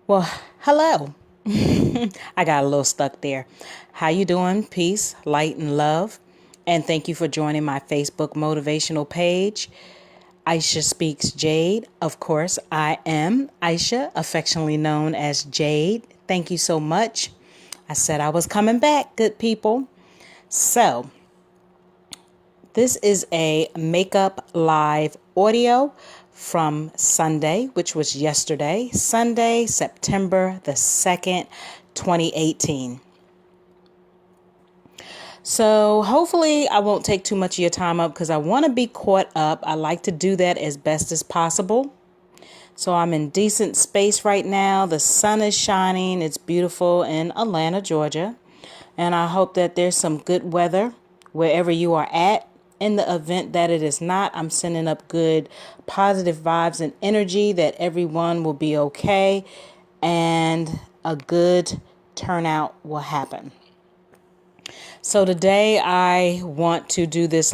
Well, hello. I got a little stuck there. How you doing? Peace, light, and love. And thank you for joining my Facebook motivational page. Aisha Speaks Jade. Of course, I am Aisha, affectionately known as Jade. Thank you so much. I said I was coming back, good people. So, this is a makeup live audio from Sunday, which was yesterday, Sunday, September the 2nd, 2018. So hopefully I won't take too much of your time up because I want to be caught up. I like to do that as best as possible. So I'm in decent space right now. The sun is shining. It's beautiful in Atlanta, Georgia. And I hope that there's some good weather wherever you are at. In the event that it is not, I'm sending up good positive vibes and energy that everyone will be okay and a good turnout will happen. So today I want to do this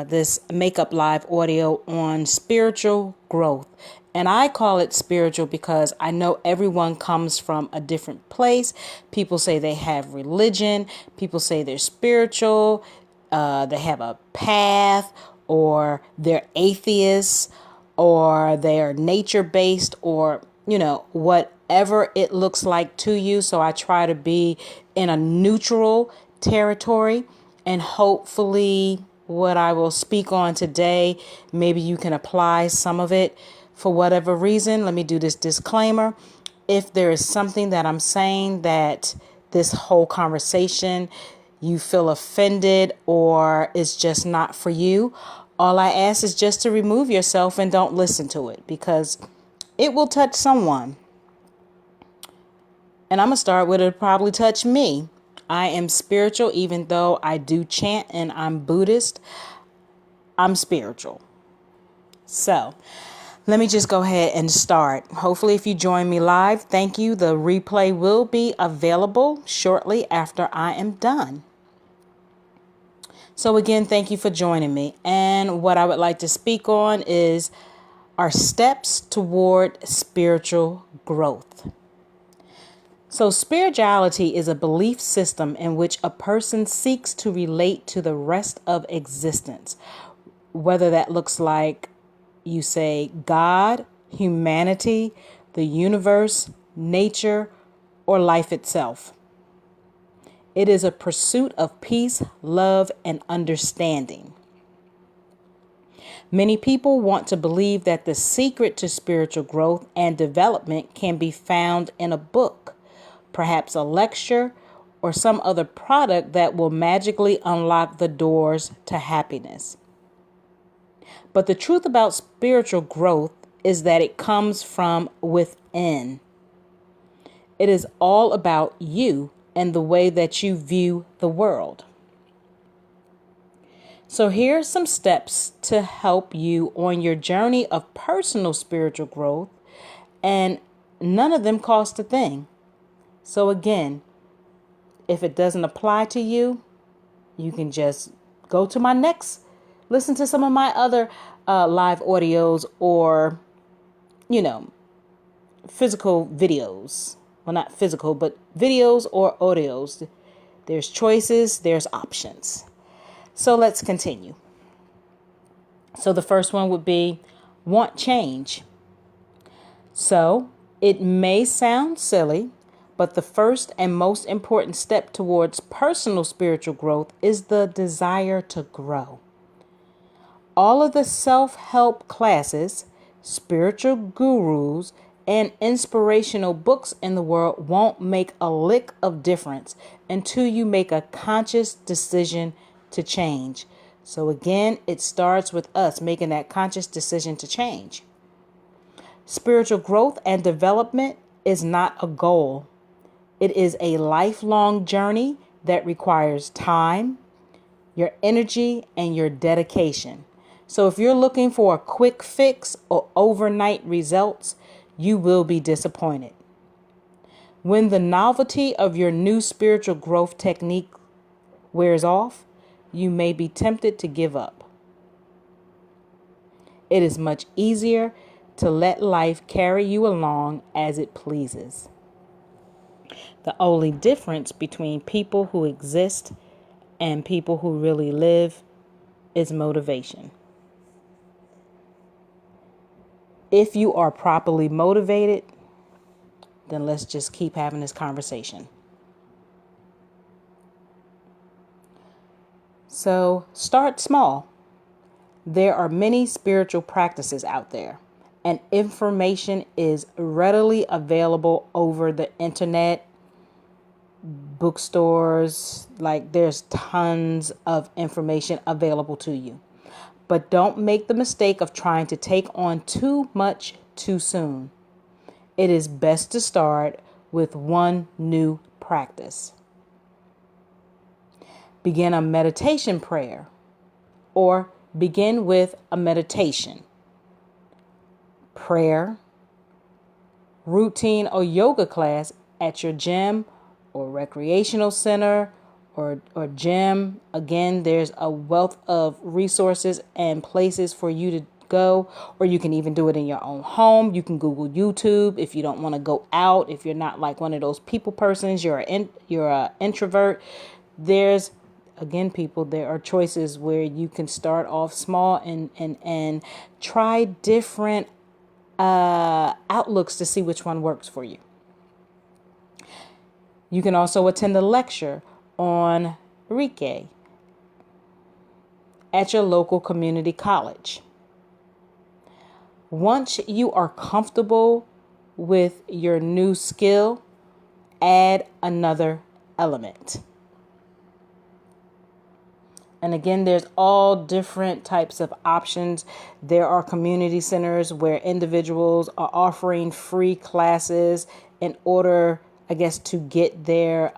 this makeup live audio on spiritual growth. And I call it spiritual because I know everyone comes from a different place. People say they have religion. People say they're spiritual. They have a path, or they're atheists, or they're nature based, or, whatever it looks like to you. So I try to be in a neutral territory, and hopefully what I will speak on today, maybe you can apply some of it for whatever reason. Let me do this disclaimer. If there is something that I'm saying that this whole conversation you feel offended or it's just not for you, all I ask is just to remove yourself and don't listen to it, because it will touch someone. And I'm going to start with it probably touch me. I am spiritual, even though I do chant and I'm Buddhist. I'm spiritual. So let me just go ahead and start. Hopefully, if you join me live, thank you. The replay will be available shortly after I am done. So again, thank you for joining me. And what I would like to speak on is our steps toward spiritual growth. So spirituality is a belief system in which a person seeks to relate to the rest of existence, whether that looks like you say God, humanity, the universe, nature, or life itself. It is a pursuit of peace, love, and understanding. Many people want to believe that the secret to spiritual growth and development can be found in a book, perhaps a lecture, or some other product that will magically unlock the doors to happiness. But the truth about spiritual growth is that it comes from within. It is all about you and the way that you view the world. So here are some steps to help you on your journey of personal spiritual growth, and none of them cost a thing. So again, if it doesn't apply to you, you can just go to listen to some of my other live audios, or, physical videos. Well, not physical, but videos or audios. There's choices, there's options. So let's continue. So the first one would be want change. So it may sound silly, but the first and most important step towards personal spiritual growth is the desire to grow. All of the self-help classes, spiritual gurus, and inspirational books in the world won't make a lick of difference until you make a conscious decision to change. So again, it starts with us making that conscious decision to change. Spiritual growth and development is not a goal. It is a lifelong journey that requires time, your energy, and your dedication. So if you're looking for a quick fix or overnight results, you will be disappointed. When the novelty of your new spiritual growth technique wears off, you may be tempted to give up. It is much easier to let life carry you along as it pleases. The only difference between people who exist and people who really live is motivation. If you are properly motivated, then let's just keep having this conversation. So start small. There are many spiritual practices out there, and information is readily available over the internet, bookstores. Like, there's tons of information available to you. But don't make the mistake of trying to take on too much too soon. It is best to start with one new practice. Begin a meditation prayer, or begin with a meditation, prayer, routine, or yoga class at your gym or recreational center or gym. Again, there's a wealth of resources and places for you to go, or you can even do it in your own home. You can Google YouTube if you don't want to go out. If you're not like one of those people persons, you're an introvert. There are choices where you can start off small and try different outlooks to see which one works for you. You can also attend a lecture on Reiki at your local community college. Once you are comfortable with your new skill, add another element. And again, there's all different types of options. There are community centers where individuals are offering free classes in order, I guess, to get their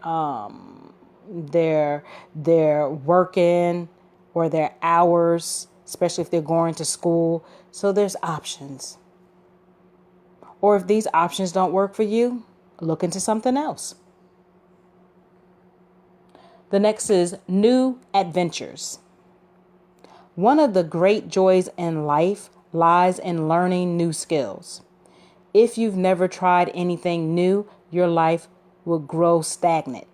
work in or their hours, especially if they're going to school. So there's options. Or if these options don't work for you, look into something else. The next is new adventures. One of the great joys in life lies in learning new skills. If you've never tried anything new, your life will grow stagnant.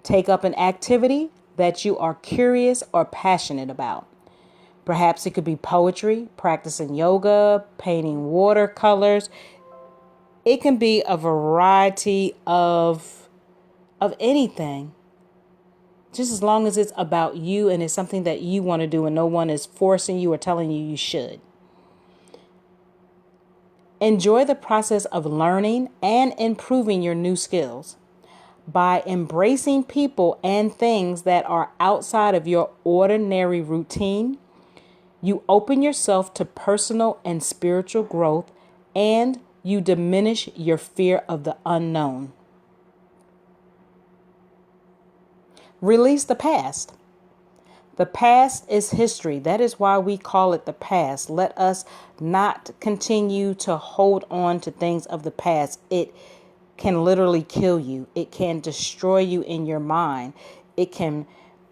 Take up an activity that you are curious or passionate about. Perhaps it could be poetry, practicing yoga, painting watercolors. It can be a variety of anything. Just as long as it's about you and it's something that you want to do and no one is forcing you or telling you you should. Enjoy the process of learning and improving your new skills. By embracing people and things that are outside of your ordinary routine, you open yourself to personal and spiritual growth, and you diminish your fear of the unknown. Release the past. The past is history. That is why we call it the past. Let us not continue to hold on to things of the past. It can literally kill you. It can destroy you in your mind. It can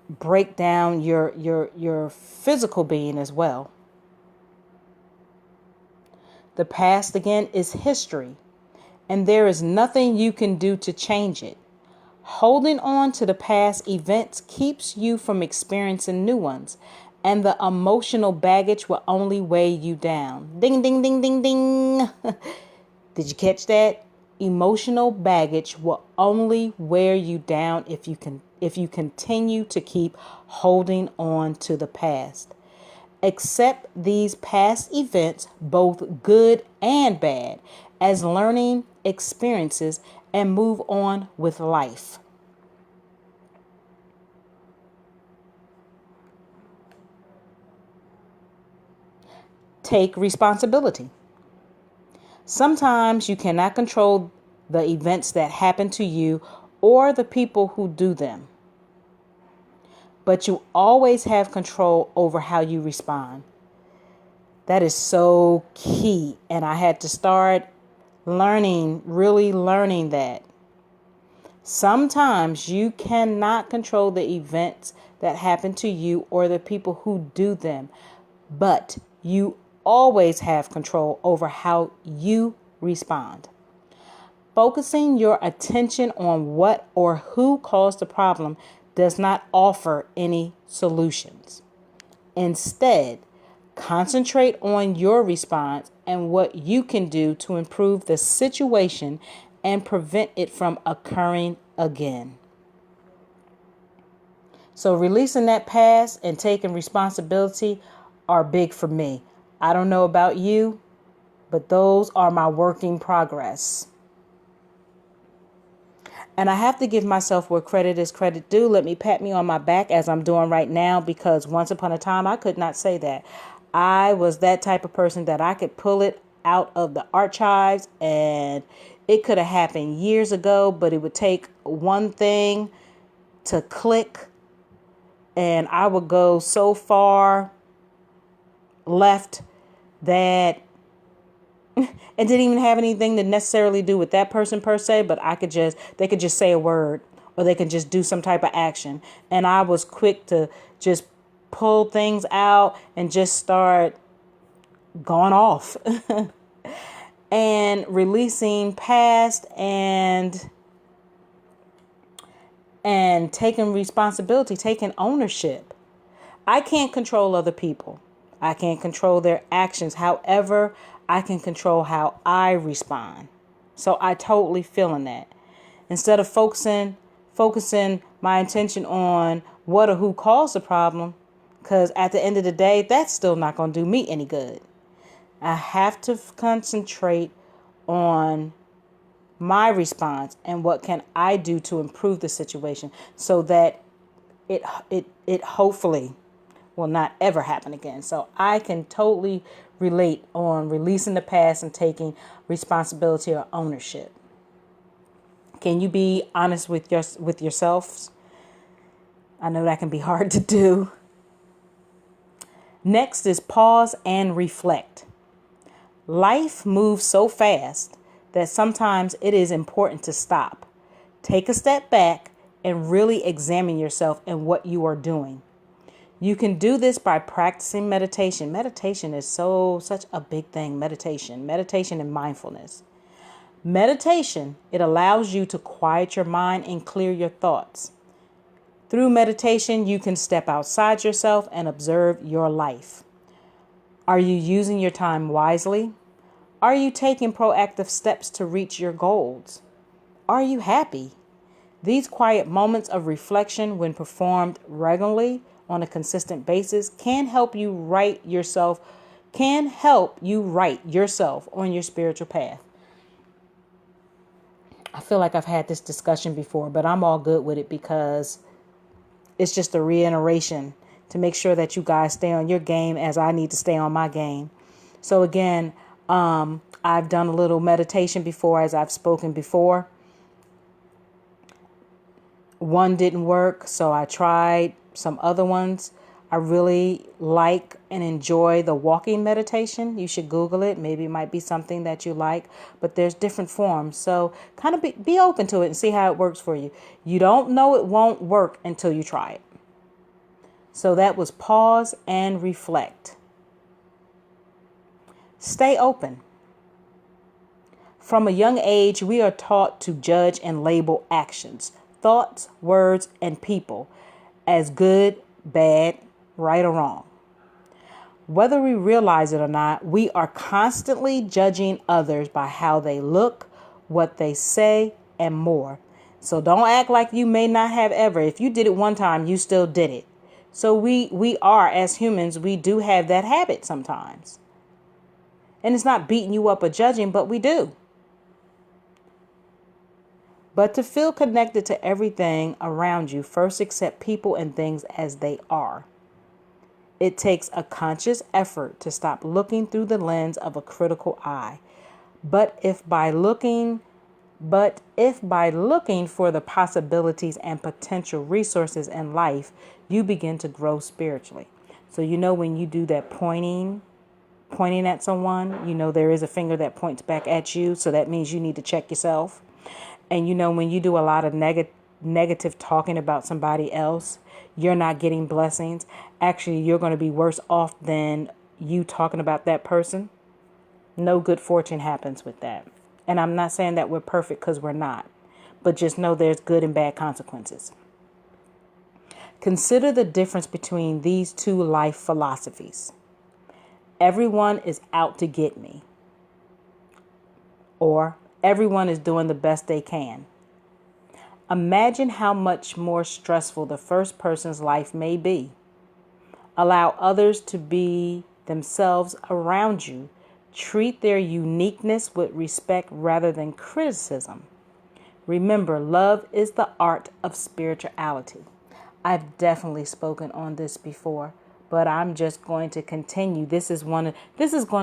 break down your physical being as well. The past, again, is history, and there is nothing you can do to change it. Holding on to the past events keeps you from experiencing new ones, and the emotional baggage will only weigh you down. Ding, ding, ding, ding, ding. Did you catch that? Emotional baggage will only wear you down if you continue to keep holding on to the past. Accept these past events, both good and bad, as learning experiences and move on with life. Take responsibility. Sometimes you cannot control the events that happen to you or the people who do them, but you always have control over how you respond. That is so key, and I had to start really learning that. Sometimes you cannot control the events that happen to you or the people who do them, but you always have control over how you respond. Focusing your attention on what or who caused the problem does not offer any solutions. Instead, concentrate on your response and what you can do to improve the situation and prevent it from occurring again. So releasing that past and taking responsibility are big for me. I don't know about you, but those are my work in progress. And I have to give myself where credit is credit due. Let me pat me on my back as I'm doing right now, because once upon a time I could not say that. I was that type of person that I could pull it out of the archives and it could have happened years ago, but it would take one thing to click and I would go so far left that it didn't even have anything to necessarily do with that person per se, but they could just say a word or they could just do some type of action. And I was quick to just pull things out and just start going off and releasing past and taking responsibility, taking ownership. I can't control other people. I can't control their actions. However, I can control how I respond. So I totally feel in that. Instead of focusing my attention on what or who caused the problem, because at the end of the day, that's still not going to do me any good. I have to concentrate on my response and what can I do to improve the situation so that it hopefully will not ever happen again. So I can totally relate on releasing the past and taking responsibility or ownership. Can you be honest with yourselves? I know that can be hard to do. Next is pause and reflect. Life moves so fast that sometimes it is important to stop. Take a step back and really examine yourself and what you are doing. You can do this by practicing meditation. Meditation is such a big thing. Meditation and mindfulness. Meditation, it allows you to quiet your mind and clear your thoughts. Through meditation, you can step outside yourself and observe your life. Are you using your time wisely? Are you taking proactive steps to reach your goals? Are you happy? These quiet moments of reflection, when performed regularly on a consistent basis, can help you right yourself on your spiritual path. I feel like I've had this discussion before, but I'm all good with it because it's just a reiteration to make sure that you guys stay on your game as I need to stay on my game. So again, I've done a little meditation before, as I've spoken before. One didn't work, so I tried some other ones. I really like and enjoy the walking meditation. You should Google it. Maybe it might be something that you like, but there's different forms. So kind of be open to it and see how it works for you. You don't know it won't work until you try it. So that was pause and reflect. Stay open. From a young age, we are taught to judge and label actions, thoughts, words, and people as good, bad, right, or wrong. Whether we realize it or not, we are constantly judging others by how they look, what they say, and more. So don't act like you may not have ever. If you did it one time, you still did it. So we are, as humans, we do have that habit sometimes. And it's not beating you up or judging, but we do. But to feel connected to everything around you, first accept people and things as they are. It takes a conscious effort to stop looking through the lens of a critical eye. But if by looking for the possibilities and potential resources in life, you begin to grow spiritually. So when you do that pointing at someone, there is a finger that points back at you. So that means you need to check yourself. And when you do a lot of negative talking about somebody else, you're not getting blessings. Actually, you're going to be worse off than you talking about that person, no good fortune happens with that. And I'm not saying that we're perfect, because we're not. But just know there's good and bad consequences. Consider the difference between these two life philosophies. Everyone is out to get me, or everyone is doing the best they can. Imagine how much more stressful the first person's life may be. Allow others to be themselves around you. Treat their uniqueness with respect rather than criticism. Remember, love is the art of spirituality. I've definitely spoken on this before, but I'm just going to continue. This is going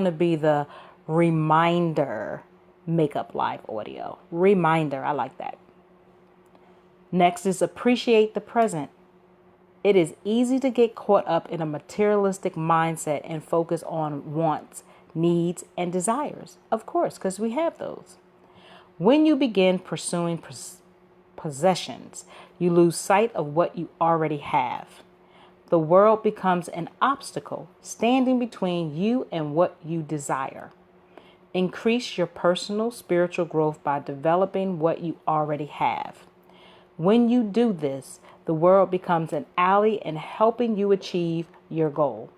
to be the reminder makeup live audio. Reminder, I like that. Next is appreciate the present. It is easy to get caught up in a materialistic mindset and focus on wants, needs, and desires. Of course, because we have those. When you begin pursuing possessions, you lose sight of what you already have. The world becomes an obstacle standing between you and what you desire. Increase your personal spiritual growth by developing what you already have. When you do this, the world becomes an ally in helping you achieve your goal.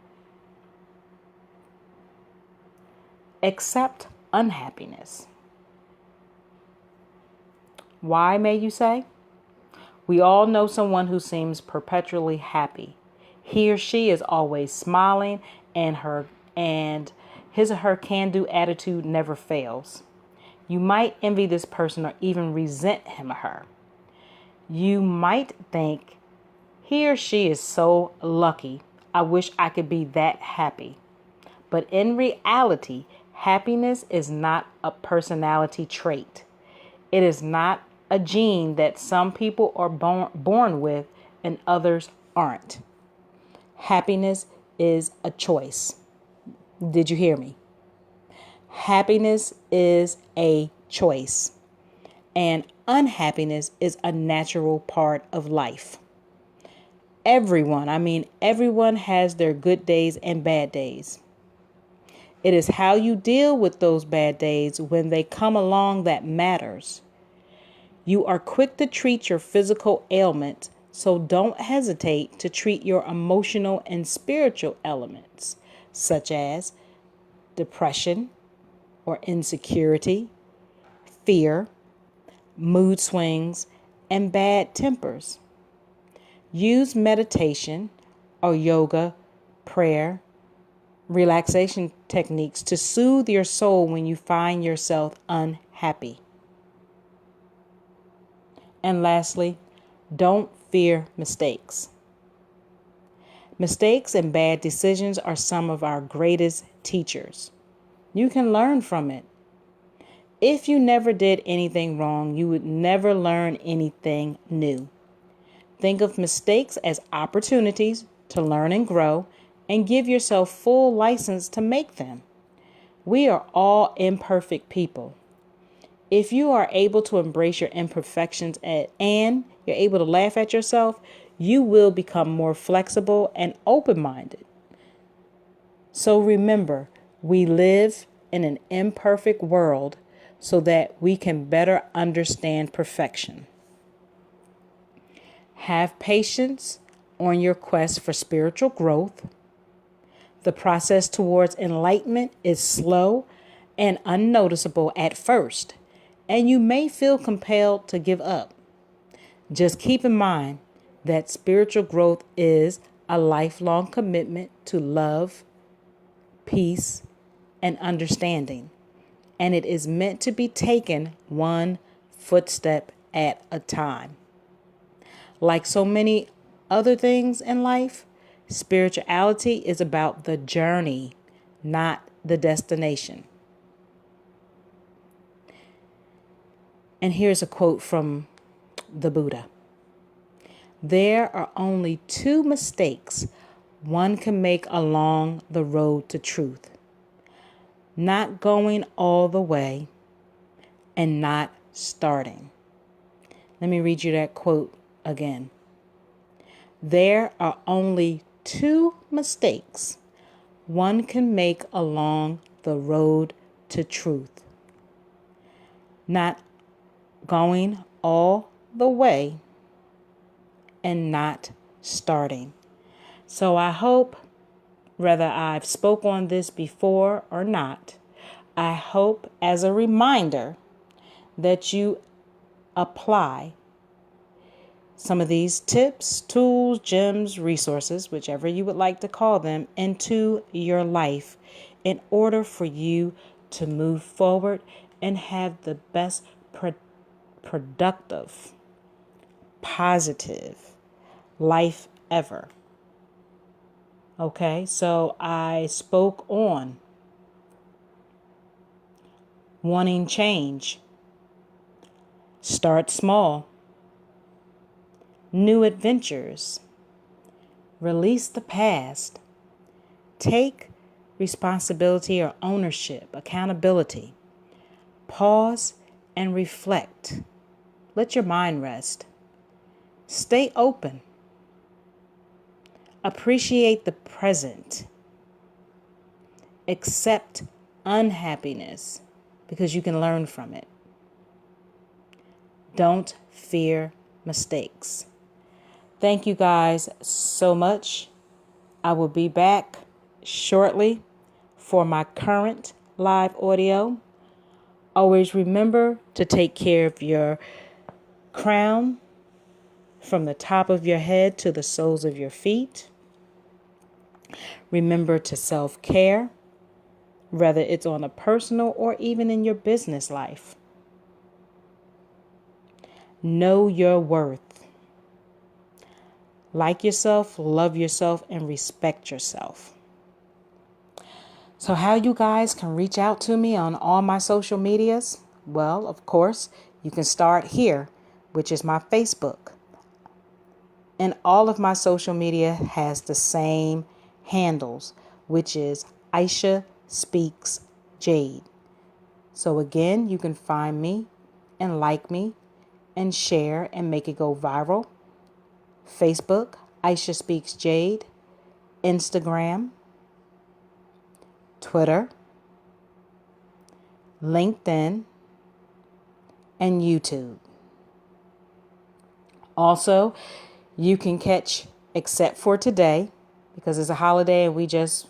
Accept unhappiness. Why, may you say? We all know someone who seems perpetually happy. He or she is always smiling, and his or her can-do attitude never fails. You might envy this person or even resent him or her. You might think, he or she is so lucky. I wish I could be that happy. But in reality, happiness is not a personality trait. It is not a gene that some people are born with and others aren't. Happiness is a choice. Did you hear me? Happiness is a choice. And unhappiness is a natural part of life. Everyone has their good days and bad days. It is how you deal with those bad days when they come along that matters. You are quick to treat your physical ailments, so don't hesitate to treat your emotional and spiritual elements, such as depression or insecurity, fear, mood swings, and bad tempers. Use meditation or yoga, prayer, relaxation techniques to soothe your soul when you find yourself unhappy. And lastly, don't fear mistakes. Mistakes and bad decisions are some of our greatest teachers. You can learn from it. If you never did anything wrong, you would never learn anything new. Think of mistakes as opportunities to learn and grow, and give yourself full license to make them. We are all imperfect people. If you are able to embrace your imperfections and you're able to laugh at yourself, you will become more flexible and open-minded. So remember, we live in an imperfect world so that we can better understand perfection. Have patience on your quest for spiritual growth. The process towards enlightenment is slow and unnoticeable at first, and you may feel compelled to give up. Just keep in mind that spiritual growth is a lifelong commitment to love, peace, and understanding, and it is meant to be taken one footstep at a time. Like so many other things in life, spirituality is about the journey, not the destination. And here's a quote from the Buddha. There are only two mistakes one can make along the road to truth: not going all the way and not starting. Let me read you that quote again. There are only two mistakes one can make along the road to truth. Not going all the way and not starting. So I hope, whether I've spoke on this before or not, I hope as a reminder that you apply some of these tips, tools, gems, resources, whichever you would like to call them, into your life in order for you to move forward and have the best productive, positive life ever. Okay, so I spoke on wanting change. Start small. New adventures. Release the past. Take responsibility or ownership, accountability. Pause and reflect. Let your mind rest. Stay open. Appreciate the present. Accept unhappiness because you can learn from it. Don't fear mistakes. Thank you guys so much. I will be back shortly for my current live audio. Always remember to take care of your crown from the top of your head to the soles of your feet. Remember to self-care, whether it's on a personal or even in your business life. Know your worth. Like yourself, love yourself, and respect yourself. So how you guys can reach out to me on all my social medias? Well, of course, you can start here, which is my Facebook. And all of my social media has the same handles, which is Aisha Speaks Jade. So again, you can find me and like me and share and make it go viral. Facebook, Aisha Speaks Jade. Instagram, Twitter, LinkedIn, and YouTube. Also, you can catch, except for today, because it's a holiday and we just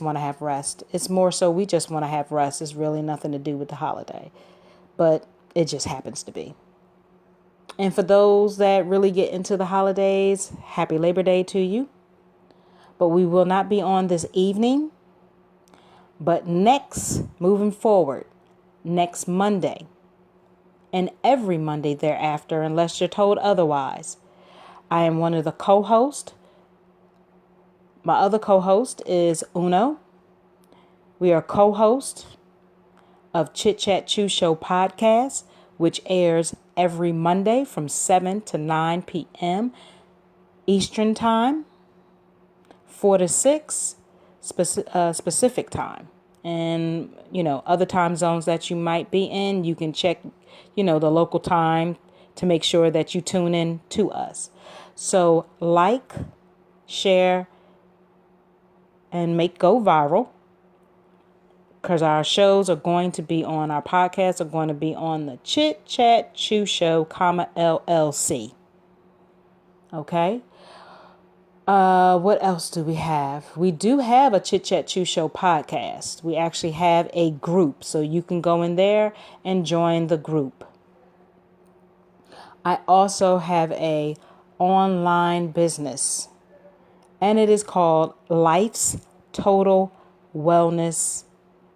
want to have rest. It's more so we just want to have rest. It's really nothing to do with the holiday, but it just happens to be. And for those that really get into the holidays, happy Labor Day to you. But we will not be on this evening. But moving forward, next Monday and every Monday thereafter, unless you're told otherwise, I am one of the co-hosts. My other co-host is Uno. We are co-hosts of Chit Chat Chew Show podcast, which airs every Monday from 7 to 9 p.m. Eastern Time, 4 to 6 specific time. And, other time zones that you might be in, you can check, the local time to make sure that you tune in to us. So like, share, and make go viral, because our shows are going to be on, our podcasts are going to be on the Chit Chat Chew Show, LLC. Okay. What else do we have? We do have a Chit Chat Chew Show podcast. We actually have a group, so you can go in there and join the group. I also have a online business, and it is called Life's Total Wellness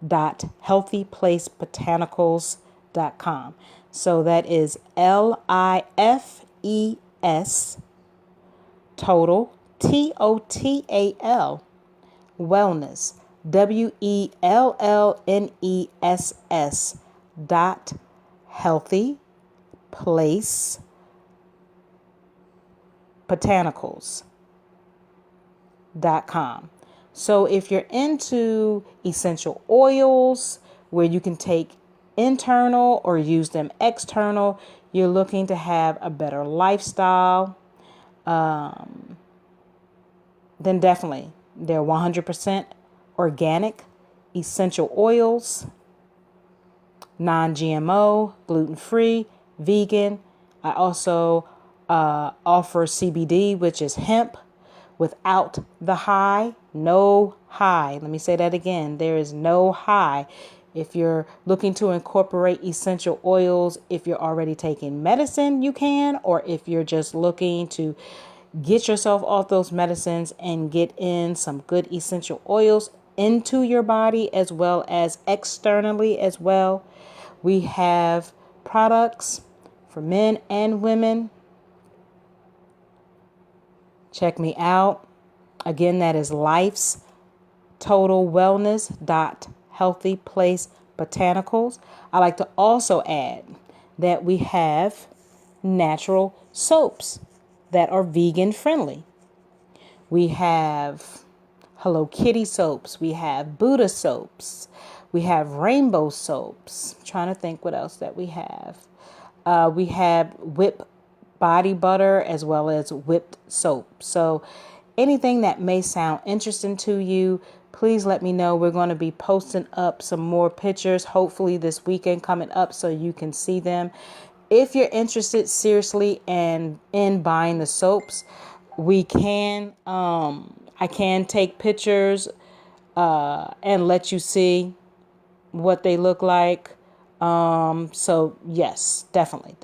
healthyplacebotanicals.com. So that is LIFES total TOTAL wellness WELLNESS healthy place botanicals.com. So if you're into essential oils where you can take internal or use them external, you're looking to have a better lifestyle, then definitely they're 100% organic essential oils, non-GMO, gluten-free, vegan. I also offer CBD, which is hemp without the high, no high. Let me say that again. There is no high. If you're looking to incorporate essential oils, if you're already taking medicine, you can, or if you're just looking to get yourself off those medicines and get in some good essential oils into your body as well as externally as well. We have products for men and women. Check me out. Again, that is Life's Total Wellness Healthy Place Botanicals. I like to also add that we have natural soaps that are vegan friendly. We have Hello Kitty soaps. We have Buddha soaps. We have rainbow soaps. I'm trying to think what else that we have. We have whipped body butter as well as whipped soap. So anything that may sound interesting to you, please let me know. We're going to be posting up some more pictures, hopefully this weekend coming up, so you can see them. If you're interested seriously in buying the soaps, we can, I can take pictures and let you see what they look like. So yes, definitely.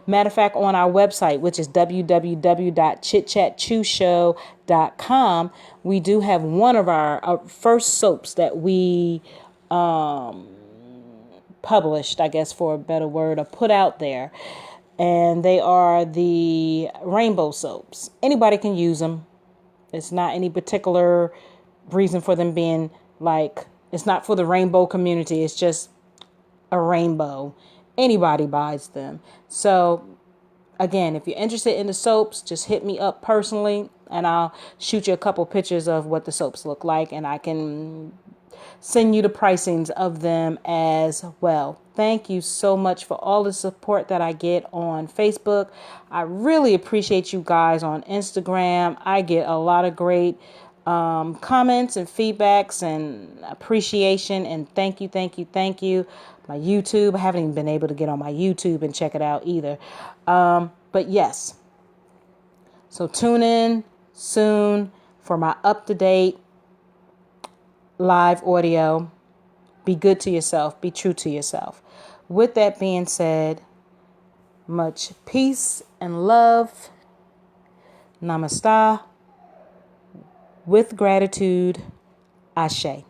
Matter of fact, on our website, which is www.chitchatchewshow.com, we do have one of our first soaps that we published, I guess for a better word, or put out there. And they are the rainbow soaps. Anybody can use them. It's not any particular reason for them being like, it's not for the rainbow community. It's just a rainbow. Anybody buys them. So again, if you're interested in the soaps, just hit me up personally and I'll shoot you a couple pictures of what the soaps look like, and I can send you the pricings of them as well. Thank you so much for all the support that I get on Facebook. I really appreciate you guys on Instagram. I get a lot of great comments and feedbacks and appreciation, and thank you. My YouTube, I haven't even been able to get on my YouTube and check it out either. But yes, so tune in soon for my up-to-date live audio. Be good to yourself. Be true to yourself. With that being said, much peace and love. Namaste. With gratitude, Ashe.